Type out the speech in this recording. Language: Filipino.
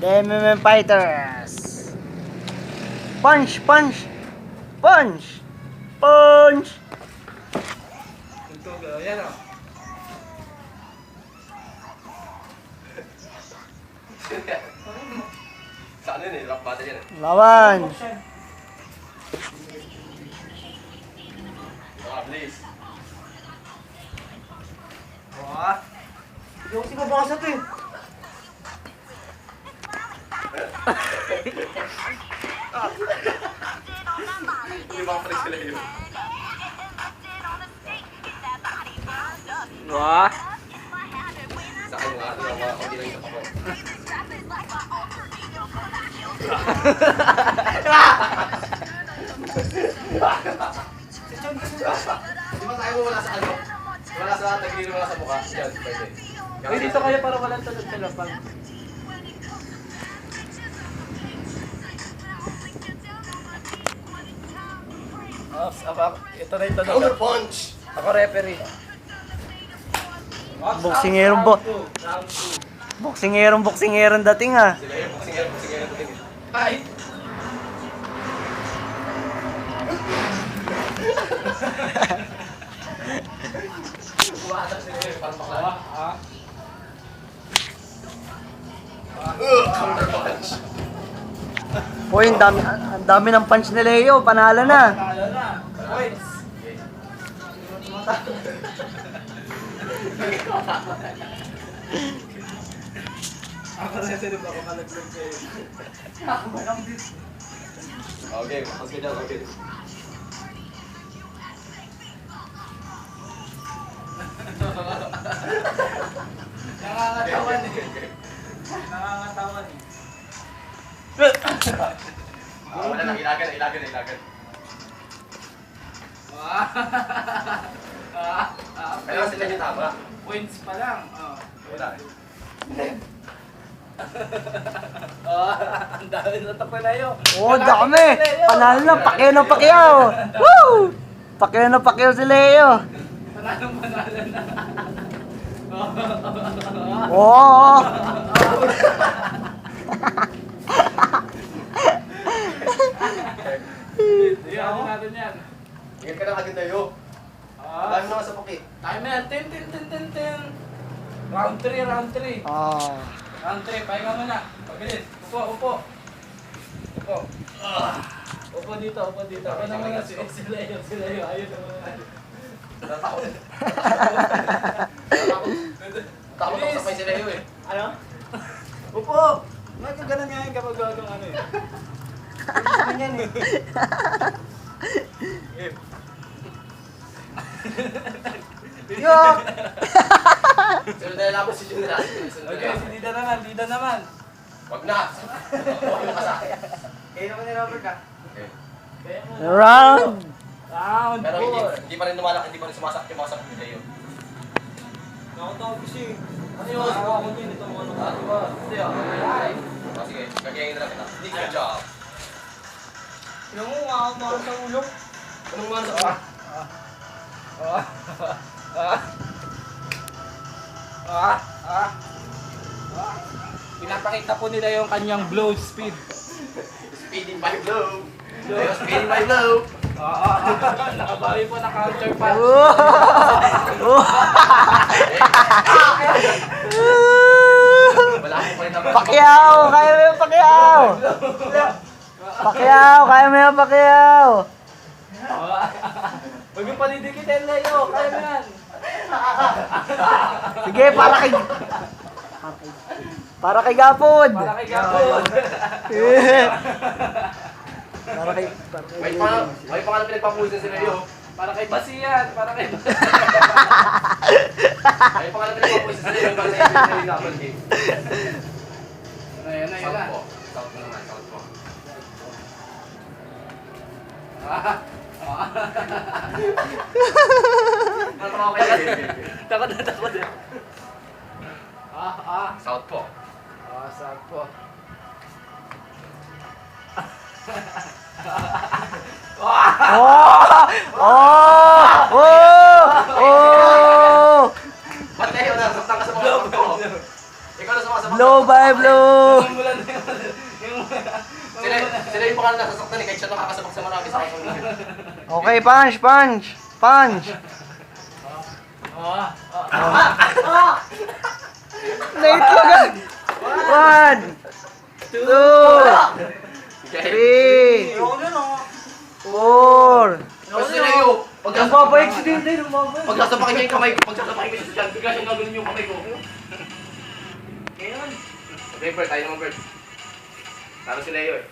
The MMA Fighters. Punch, punch, punch, punch. Tuntog, yan o. Sa ano yun eh, rock battle yan eh. Lawan. Please. Wah. Hindi ako sinabasat eh. Limang pre sila yun. Wah. Sa akin nga, mga konti lang yung ako. Di ba tayo mo wala sa ano? Wala sa tagilid, wala sa mukha. Yan, pwede. Uy, dito kayo para walang tulog sa lapag. Ito na ito Counter punch! Ako referee. Boksingero bo. Boksingero dating ah. Sila yun, boxing yan. Ay! Umaata sila yun, parang bakla. Counter punch! Uy, ang dami ng punch ni Leo. Panalo na. Talo na. Points. Ako na sila ba ako malaglag kayo? Ako ba lang din? Okay, mas ka dyan, okay. Nangangatawan eh. Nangangatawan eh. Wala lang, ilagan. Kaya sila yung tama. Points pa lang. Wala. Ang dami na ito pala yun. Oh, dami. Panalo na. Pakeo na Pakeo. Woo! Pakeo na Pakeo si Leo. Panalo na. Oh. Iyan natin yan. Ingat ka na agad tayo. Dami naman sa puki. Tayo na yan. 10. Round 3. Ah. Round 3. Pahinga mo na. Pabilis. Upo. Upo dito. Ako naman na sila yun. Ayun naman. Natakot. Takot ako sa may sila yun eh. Ano? Upo! Nagkaganan nga yung kapag gagawang ano eh. Ganyan eh. Yuck! Sunod na lang si Junior. Okay, si Dida naman. Wag na. Huwag yung kasakit. Kayo naman ni Robert ka. Okay. Round. Round Pero 4. hindi pa rin lumalaki, hindi pa rin sumasak yung mga sa puki tayo. Nakatawa ko siya. Ano yun? Ako din itong ano. Diba? Hindi ako. Oh, sige, gagawin na lang kita. Good job. Tingnan mo, makakamahan sa ulo. Anong mga sa puki? Pinapakita po nila yung kanyang blow speed. Speeding by blow. Speeding by blow. Nakabawi po na counter punch. Wala akong pa rin naman. Pacquiao, kaya mo yung Pacquiao. Pacquiao, kaya mo yung Pacquiao. Huwag yung panidikitin, Leo. Kaya mo yan. Sige, para kay Gapod. Para kay Gapon. May pangalan pinagpapuwisan sila yun. Para kay Basiyan. Para kay May pangalan pinagpapuwisan sila yun. Para sa yung double game. Yan na. South po. South mo naman, South po. Natawa ko kayo. Takot na. South po. Sad po. Oh! Ba't kayo nasasaktan ka sa mga saktan ko? Ikaw na sumasabak. Low Bye, Blue! Sila yung pangalan nasasaktan eh, kahit siya nakakasabak sa marami sa kasunod. Okay, punch, punch! Punch! Naitlog! 1, 2, 3, Ayoko na no. 4. Kasi sila yung, Nagpapa-accident din, lumabas. pagsasapakin niya yung kamay ko, pagsasapakin ko siya dyan, bigla siyang gagawin yung kamay ko. Ngayon. Okay, Bert, tayo naman, Bert. Taro si Leo eh.